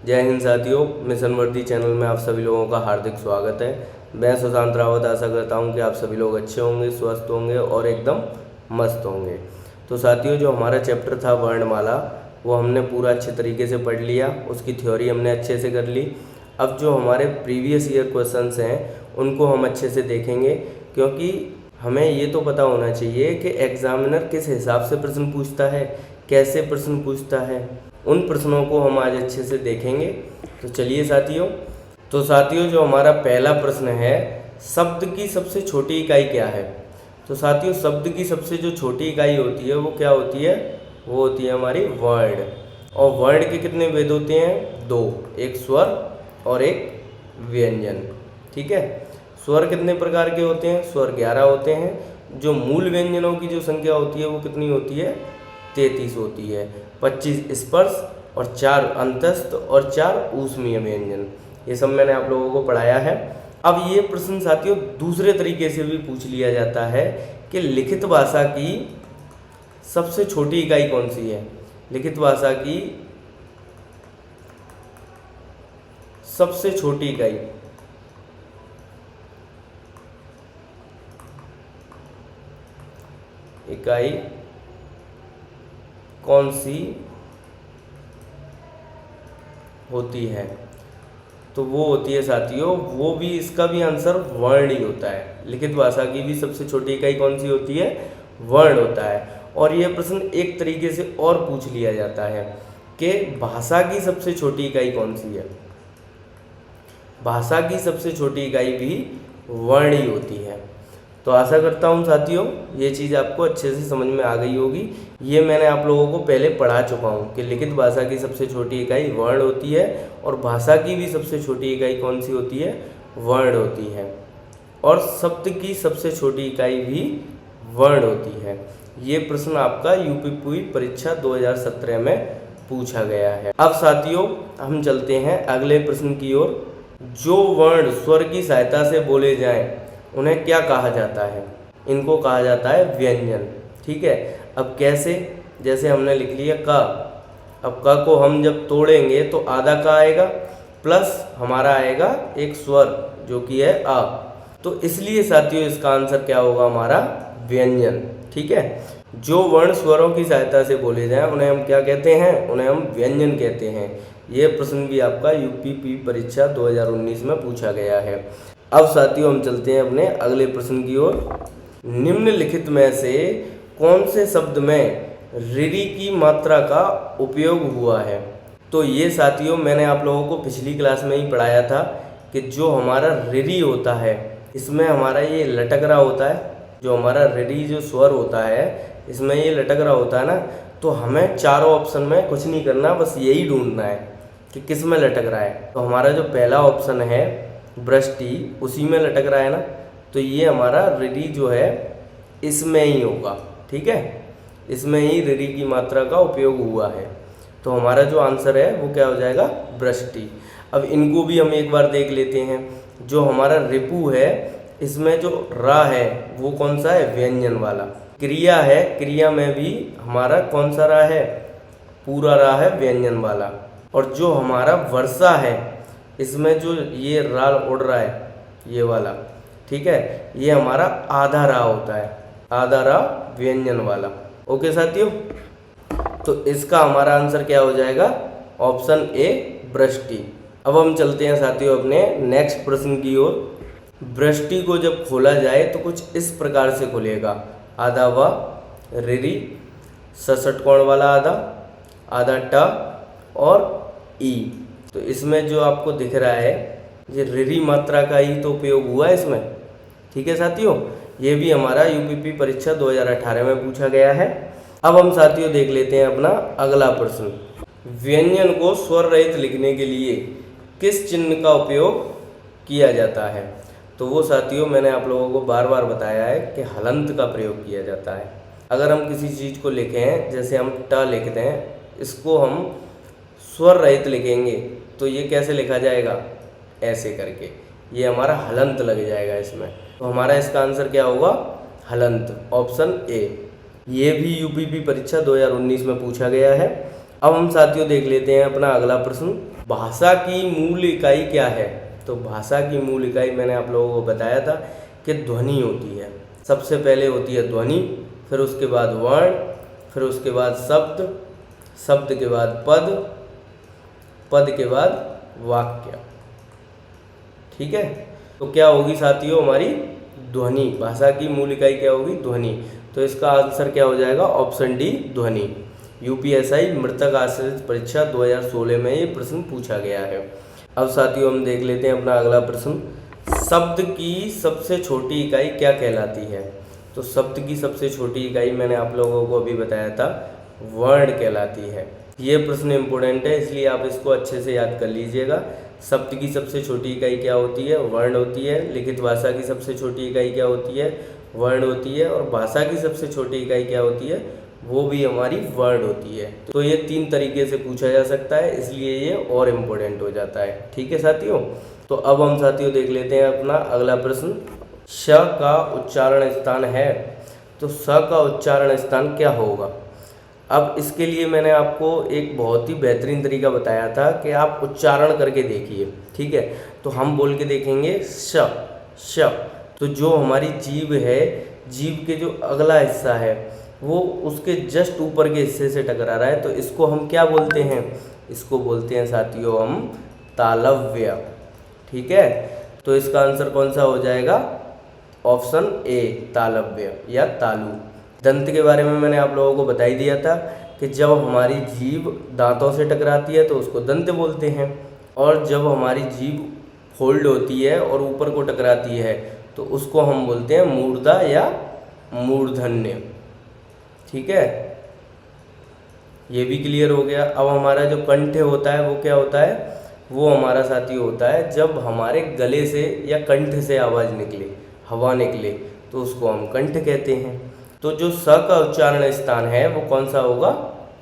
जय हिंद साथियों, मिशन वर्दी चैनल में आप सभी लोगों का हार्दिक स्वागत है। मैं सुशांत रावत आशा करता हूं कि आप सभी लोग अच्छे होंगे, स्वस्थ होंगे और एकदम मस्त होंगे। तो साथियों, जो हमारा चैप्टर था वर्णमाला, वो हमने पूरा अच्छे तरीके से पढ़ लिया, उसकी थ्योरी हमने अच्छे से कर ली। अब जो हमारे प्रीवियस ईयर क्वेश्चंस हैं उनको हम अच्छे से देखेंगे, क्योंकि हमें ये तो पता होना चाहिए कि एग्जामिनर किस हिसाब से प्रश्न पूछता है, कैसे प्रश्न पूछता है। उन प्रश्नों को हम आज अच्छे से देखेंगे। तो चलिए साथियों, जो हमारा पहला प्रश्न है, शब्द की सबसे छोटी इकाई क्या है। तो साथियों, शब्द की सबसे जो छोटी इकाई होती है वो क्या होती है, वो होती है हमारी वर्ड। और वर्ड के कितने भेद होते हैं, दो, एक स्वर और एक व्यंजन। ठीक है, स्वर कितने प्रकार के होते हैं, स्वर 11 होते हैं। जो मूल व्यंजनों की जो संख्या होती है वो कितनी होती है, 33 होती है। 25 स्पर्श और 4 अंतस्थ और 4 ऊष्मीय व्यंजन। ये सब मैंने आप लोगों को पढ़ाया है। अब ये प्रश्न साथियों दूसरे तरीके से भी पूछ लिया जाता है कि लिखित भाषा की सबसे छोटी इकाई कौन सी है। लिखित भाषा की सबसे छोटी इकाई कौन सी होती है। तो वो होती है साथियों, वो भी, इसका भी आंसर वर्ण ही होता है। लिखित भाषा की भी सबसे छोटी इकाई कौन सी होती है, वर्ण होता है। और यह प्रश्न एक तरीके से और पूछ लिया जाता है कि भाषा की सबसे छोटी इकाई कौन सी है। भाषा की सबसे छोटी इकाई भी वर्ण ही होती है। तो आशा करता हूँ साथियों ये चीज़ आपको अच्छे से समझ में आ गई होगी। ये मैंने आप लोगों को पहले पढ़ा चुका हूँ कि लिखित भाषा की सबसे छोटी इकाई वर्ण होती है और भाषा की भी सबसे छोटी इकाई कौन सी होती है, वर्ण होती है। और शब्द की सबसे छोटी इकाई भी वर्ण होती है। ये प्रश्न आपका यूपी परीक्षा 2017 में पूछा गया है। अब साथियों हम चलते हैं अगले प्रश्न की ओर। जो वर्ण स्वर की सहायता से बोले जाएं उन्हें क्या कहा जाता है। इनको कहा जाता है व्यंजन। ठीक है, अब कैसे, जैसे हमने लिख लिया क। अब क को हम जब तोड़ेंगे तो आधा क आएगा प्लस हमारा आएगा एक स्वर जो कि है आ। तो इसलिए साथियों इसका आंसर क्या होगा, हमारा व्यंजन। ठीक है, जो वर्ण स्वरों की सहायता से बोले जाएं उन्हें हम क्या कहते हैं, उन्हें हम व्यंजन कहते हैं। यह प्रश्न भी आपका यूपी परीक्षा 2019 में पूछा गया है। अब साथियों हम चलते हैं अपने अगले प्रश्न की ओर। निम्नलिखित में से कौन से शब्द में ऋरी की मात्रा का उपयोग हुआ है। तो ये साथियों मैंने आप लोगों को पिछली क्लास में ही पढ़ाया था कि जो हमारा ऋरी होता है इसमें हमारा ये लटक रहा होता है। जो हमारा ऋरी जो स्वर होता है इसमें ये लटक रहा होता है ना। तो हमें चारों ऑप्शन में कुछ नहीं करना, बस यही ढूंढना है कि किस में लटक रहा है। तो हमारा जो पहला ऑप्शन है वृष्टि, उसी में लटक रहा है ना। तो ये हमारा ऋरी जो है इसमें ही होगा। ठीक है, इसमें ही ऋरी की मात्रा का उपयोग हुआ है। तो हमारा जो आंसर है वो क्या हो जाएगा, वृष्टि। अब इनको भी हम एक बार देख लेते हैं। जो हमारा रिपु है इसमें जो रा है वो कौन सा है, व्यंजन वाला। क्रिया है, क्रिया में भी हमारा कौन सा रा है, पूरा रा है व्यंजन वाला। और जो हमारा वर्षा है इसमें जो ये रा उड़ रहा है ये वाला, ठीक है, ये हमारा आधा रा होता है, आधा रा व्यंजन वाला। ओके साथियों, तो इसका हमारा आंसर क्या हो जाएगा, ऑप्शन ए वृष्टि। अब हम चलते हैं साथियों अपने नेक्स्ट प्रश्न की ओर। वृष्टि को जब खोला जाए तो कुछ इस प्रकार से खुलेगा, आधा व ऋरी, षटकोण वाला आधा, आधा ट और ई। तो इसमें जो आपको दिख रहा है ये ऋरी मात्रा का ही तो उपयोग हुआ है इसमें। ठीक है साथियों, ये भी हमारा यूपी परीक्षा 2018 में पूछा गया है। अब हम साथियों देख लेते हैं अपना अगला प्रश्न। व्यंजन को स्वर रहित लिखने के लिए किस चिन्ह का उपयोग किया जाता है। तो वो साथियों मैंने आप लोगों को बार बार बताया है कि हलंत का प्रयोग किया जाता है। अगर हम किसी चीज़ को लिखें, जैसे हम ट लिखते हैं, इसको हम स्वर रहित लिखेंगे तो ये कैसे लिखा जाएगा, ऐसे करके, ये हमारा हलंत लग जाएगा इसमें। तो हमारा इसका आंसर क्या होगा, हलंत, ऑप्शन ए। ये भी यूपी परीक्षा 2019 में पूछा गया है। अब हम साथियों देख लेते हैं अपना अगला प्रश्न। भाषा की मूल इकाई क्या है? तो भाषा की मूल इकाई मैंने आप लोगों को बताया था कि ध्वनि होती है। सबसे पहले होती है ध्वनि, फिर उसके बाद वर्ण, फिर उसके बाद शब्द, शब्द के बाद पद, पद के बाद वाक्य। ठीक है, तो क्या होगी साथियों हमारी ध्वनि। भाषा की मूल इकाई क्या होगी? ध्वनि। तो इसका आंसर क्या हो जाएगा? ऑप्शन डी, ध्वनि। यूपीएसआई मृतक आश्रित परीक्षा 2016 में ये प्रश्न पूछा गया है। अब साथियों हम देख लेते हैं अपना अगला प्रश्न। शब्द की सबसे छोटी इकाई क्या कहलाती है? तो शब्द की सबसे छोटी इकाई मैंने आप लोगों को अभी बताया था, वर्ण कहलाती है। ये प्रश्न इंपॉर्टेंट है, इसलिए आप इसको अच्छे से याद कर लीजिएगा। शब्द की सबसे छोटी इकाई क्या होती है? वर्ण होती है। लिखित भाषा की सबसे छोटी इकाई क्या होती है? वर्ण होती है। और भाषा की सबसे छोटी इकाई क्या होती है? वो भी हमारी वर्ण होती है। तो ये 3 तरीके से पूछा जा सकता है, इसलिए ये और इम्पोर्टेंट हो जाता है। ठीक है साथियों, तो अब हम साथियों देख लेते हैं अपना अगला प्रश्न। श का उच्चारण स्थान है, तो स का उच्चारण स्थान क्या होगा? अब इसके लिए मैंने आपको एक बहुत ही बेहतरीन तरीका बताया था कि आप उच्चारण करके देखिए। ठीक है, तो हम बोल के देखेंगे श श। तो जो हमारी जीभ है, जीभ के जो अगला हिस्सा है वो उसके जस्ट ऊपर के हिस्से से टकरा रहा है, तो इसको हम क्या बोलते हैं? इसको बोलते हैं साथियों हम तालव्य। ठीक है, तो इसका आंसर कौन सा हो जाएगा? ऑप्शन ए, तालव्य या तालु। दंत के बारे में मैंने आप लोगों को बता ही दिया था कि जब हमारी जीभ दांतों से टकराती है तो उसको दंत बोलते हैं, और जब हमारी जीभ फोल्ड होती है और ऊपर को टकराती है तो उसको हम बोलते हैं मूर्धा या मूर्धन्य। ठीक है, ये भी क्लियर हो गया। अब हमारा जो कंठ होता है वो क्या होता है? वो हमारा साथी होता है जब हमारे गले से या कंठ से आवाज़ निकले, हवा निकले, तो उसको हम कंठ कहते हैं। तो जो स का उच्चारण स्थान है वो कौन सा होगा?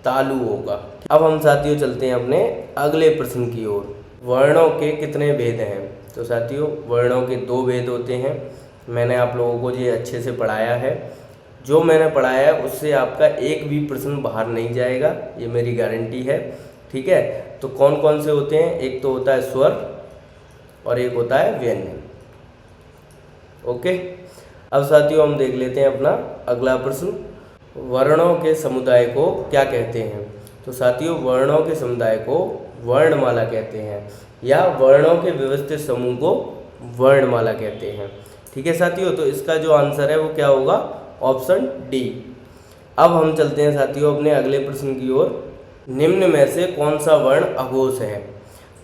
तालु होगा। अब हम साथियों चलते हैं अपने अगले प्रश्न की ओर। वर्णों के कितने भेद हैं? तो साथियों वर्णों के 2 भेद होते हैं। मैंने आप लोगों को ये अच्छे से पढ़ाया है। जो मैंने पढ़ाया है उससे आपका एक भी प्रश्न बाहर नहीं जाएगा, ये मेरी गारंटी है। ठीक है, तो कौन कौन से होते हैं? एक तो होता है स्वर और एक होता है व्यंजन। ओके, अब साथियों हम देख लेते हैं अपना अगला प्रश्न। वर्णों के समुदाय को क्या कहते हैं? तो साथियों वर्णों के समुदाय को वर्णमाला कहते हैं, या वर्णों के व्यवस्थित समूह को वर्णमाला कहते हैं। ठीक है साथियों, तो इसका जो आंसर है वो क्या होगा? Option D. अब हम चलते हैं साथियों अपने अगले प्रश्न की ओर। निम्न में से कौन सा वर्ण अघोष है?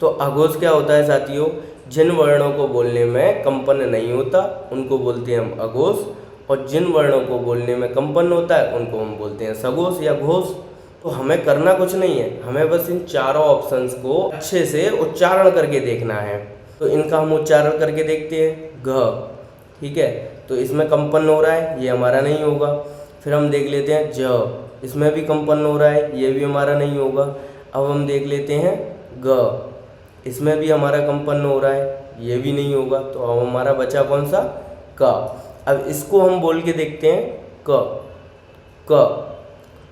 तो अघोष क्या होता है साथियों? जिन वर्णों को बोलने में कंपन नहीं होता उनको बोलते हैं हम अघोष, और जिन वर्णों को बोलने में कंपन होता है उनको हम बोलते हैं सघोष या घोष। तो हमें करना कुछ नहीं है, हमें बस इन चारों ऑप्शंस को अच्छे से उच्चारण करके देखना है। तो इनका हम उच्चारण करके देखते हैं। घ, ठीक है, तो इसमें कंपन हो रहा है, ये हमारा नहीं होगा। फिर हम देख लेते हैं ज, इसमें भी कंपन हो रहा है, ये भी हमारा नहीं होगा। अब हम देख लेते हैं ग, इसमें भी हमारा कंपन हो रहा है, ये भी नहीं होगा। तो अब हमारा बचा कौन सा? क। अब इसको हम बोल के देखते हैं क क,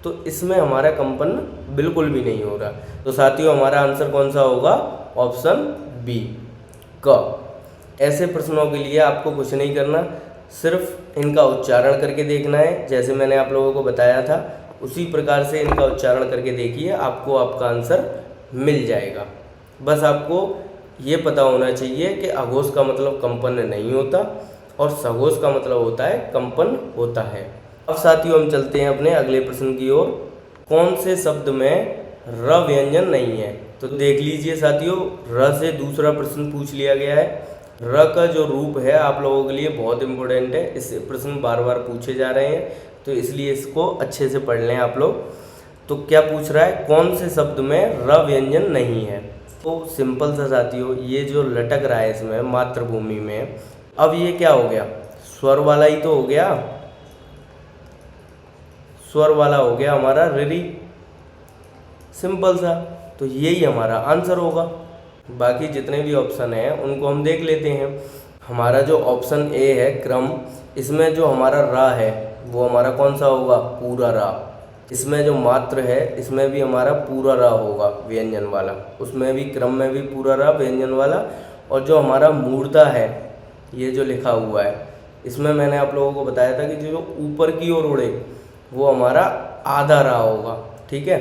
तो इसमें हमारा कंपन बिल्कुल भी नहीं हो रहा। तो साथियों हमारा आंसर कौन सा होगा? ऑप्शन बी, क। ऐसे प्रश्नों के लिए आपको कुछ नहीं करना, सिर्फ इनका उच्चारण करके देखना है। जैसे मैंने आप लोगों को बताया था उसी प्रकार से इनका उच्चारण करके देखिए, आपको आपका आंसर मिल जाएगा। बस आपको ये पता होना चाहिए कि अघोष का मतलब कंपन नहीं होता और सघोष का मतलब होता है कंपन होता है। अब साथियों हम चलते हैं अपने अगले प्रश्न की ओर। कौन से शब्द में र व्यंजन नहीं है? तो देख लीजिए साथियों, र से दूसरा प्रश्न पूछ लिया गया है। र का जो रूप है आप लोगों के लिए बहुत इंपॉर्टेंट है, इससे प्रश्न बार बार पूछे जा रहे हैं, तो इसलिए इसको अच्छे से पढ़ लें आप लोग। तो क्या पूछ रहा है? कौन से शब्द में र व्यंजन नहीं है? तो सिंपल सा साथियों, ये जो लटक रहा है इसमें मातृभूमि में, अब ये क्या हो गया? स्वर वाला ही तो हो गया, स्वर वाला हो गया हमारा ऋरी। सिंपल सा, तो यही हमारा आंसर होगा। बाकी जितने भी ऑप्शन हैं उनको हम देख लेते हैं। हमारा जो ऑप्शन ए है क्रम, इसमें जो हमारा रा है वो हमारा कौन सा होगा? पूरा रा। इसमें जो मात्र है इसमें भी हमारा पूरा रा होगा व्यंजन वाला, उसमें भी क्रम में भी पूरा रा व्यंजन वाला। और जो हमारा मूर्धा है ये जो लिखा हुआ है इसमें मैंने आप लोगों को बताया था कि जो ऊपर की ओर उड़े वो हमारा आधा रा होगा, ठीक है,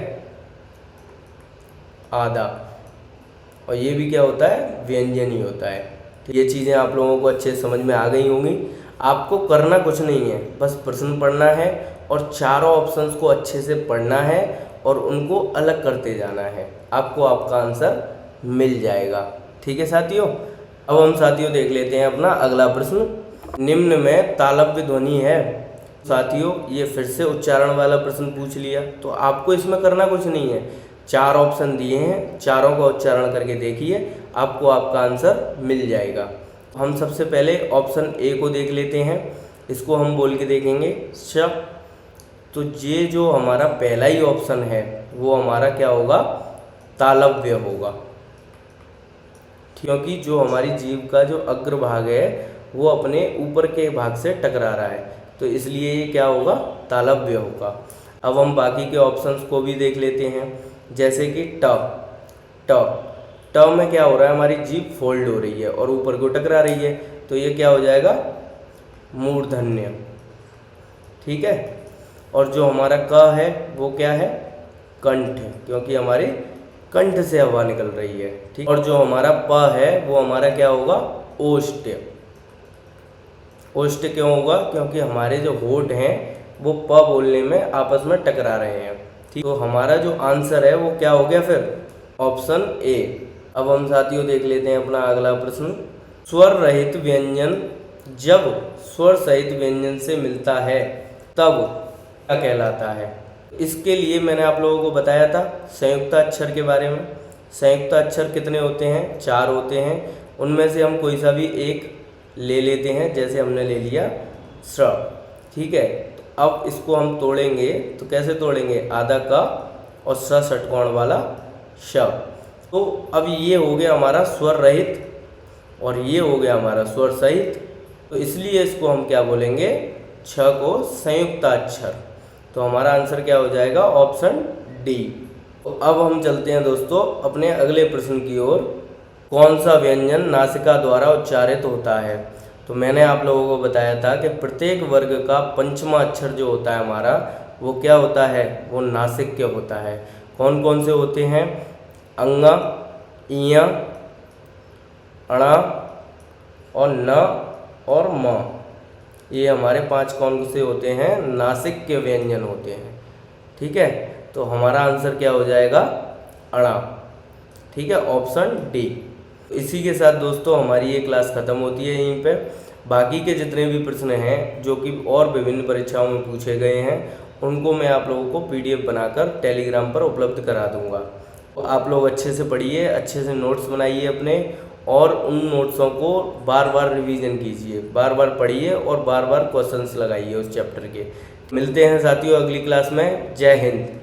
आधा। और ये भी क्या होता है, व्यंजन ही होता है। तो ये चीज़ें आप लोगों को अच्छे से समझ में आ गई होंगी। आपको करना कुछ नहीं है, बस प्रश्न पढ़ना है और चारों ऑप्शंस को अच्छे से पढ़ना है और उनको अलग करते जाना है, आपको आपका आंसर मिल जाएगा। ठीक है साथियों, अब हम साथियों देख लेते हैं अपना अगला प्रश्न। निम्न में तालव्य ध्वनि है। साथियों ये फिर से उच्चारण वाला प्रश्न पूछ लिया, तो आपको इसमें करना कुछ नहीं है, 4 ऑप्शन दिए हैं, चारों का उच्चारण करके देखिए, आपको आपका आंसर मिल जाएगा। हम सबसे पहले ऑप्शन ए को देख लेते हैं, इसको हम बोल के देखेंगे श। तो ये जो हमारा पहला ही ऑप्शन है वो हमारा क्या होगा, तालव्य होगा, क्योंकि जो हमारी जीभ का जो अग्रभाग है वो अपने ऊपर के भाग से टकरा रहा है, तो इसलिए ये क्या होगा, तालव्य होगा। अब हम बाकी के ऑप्शंस को भी देख लेते हैं, जैसे कि ट में क्या हो रहा है, हमारी जीभ फोल्ड हो रही है और ऊपर को टकरा रही है, तो ये क्या हो जाएगा, मूर्धन्य, ठीक है। और जो हमारा क है वो क्या है, कंठ, क्योंकि हमारे कंठ से हवा निकल रही है, ठीक। और जो हमारा प है वो हमारा क्या होगा, ओष्ठ। ओष्ठ क्यों होगा, क्योंकि हमारे जो होठ हैं वो प बोलने में आपस में टकरा रहे हैं, ठीक। तो हमारा जो आंसर है वो क्या हो गया फिर, ऑप्शन ए। अब हम साथियों देख लेते हैं अपना अगला प्रश्न। स्वर रहित व्यंजन जब स्वर सहित व्यंजन से मिलता है तब क्या कहलाता है। इसके लिए मैंने आप लोगों को बताया था संयुक्त अक्षर के बारे में। संयुक्त अक्षर कितने होते हैं, 4 होते हैं, उनमें से हम कोई सा भी एक ले लेते हैं, जैसे हमने ले लिया स, ठीक है। तो अब इसको हम तोड़ेंगे, तो कैसे तोड़ेंगे, आधा का और स षटकोण वाला श। तो अब ये हो गया हमारा स्वर रहित और ये हो गया हमारा स्वर सहित, तो इसलिए इसको हम क्या बोलेंगे, छ को संयुक्ताक्षर। तो हमारा आंसर क्या हो जाएगा, ऑप्शन डी। तो अब हम चलते हैं दोस्तों अपने अगले प्रश्न की ओर। कौन सा व्यंजन नासिका द्वारा उच्चारित होता है। तो मैंने आप लोगों को बताया था कि प्रत्येक वर्ग का पंचमा अक्षर जो होता है हमारा वो क्या होता है, वो नासिक्य होता है। कौन कौन से होते हैं, अंगा, इया, अणा और न और म, ये हमारे 5 कौन से होते हैं, नासिक्य व्यंजन होते हैं, ठीक है। तो हमारा आंसर क्या हो जाएगा, अणा, ठीक है, ऑप्शन डी। इसी के साथ दोस्तों हमारी ये क्लास ख़त्म होती है यहीं पे। बाकी के जितने भी प्रश्न हैं जो कि और विभिन्न परीक्षाओं में पूछे गए हैं उनको मैं आप लोगों को PDF बनाकर टेलीग्राम पर उपलब्ध करा दूंगा। तो आप लोग अच्छे से पढ़िए, अच्छे से नोट्स बनाइए अपने, और उन नोट्सों को बार बार रिवीजन कीजिए, बार बार पढ़िए और बार बार क्वेश्चंस लगाइए उस चैप्टर के। मिलते हैं साथियों अगली क्लास में। जय हिंद।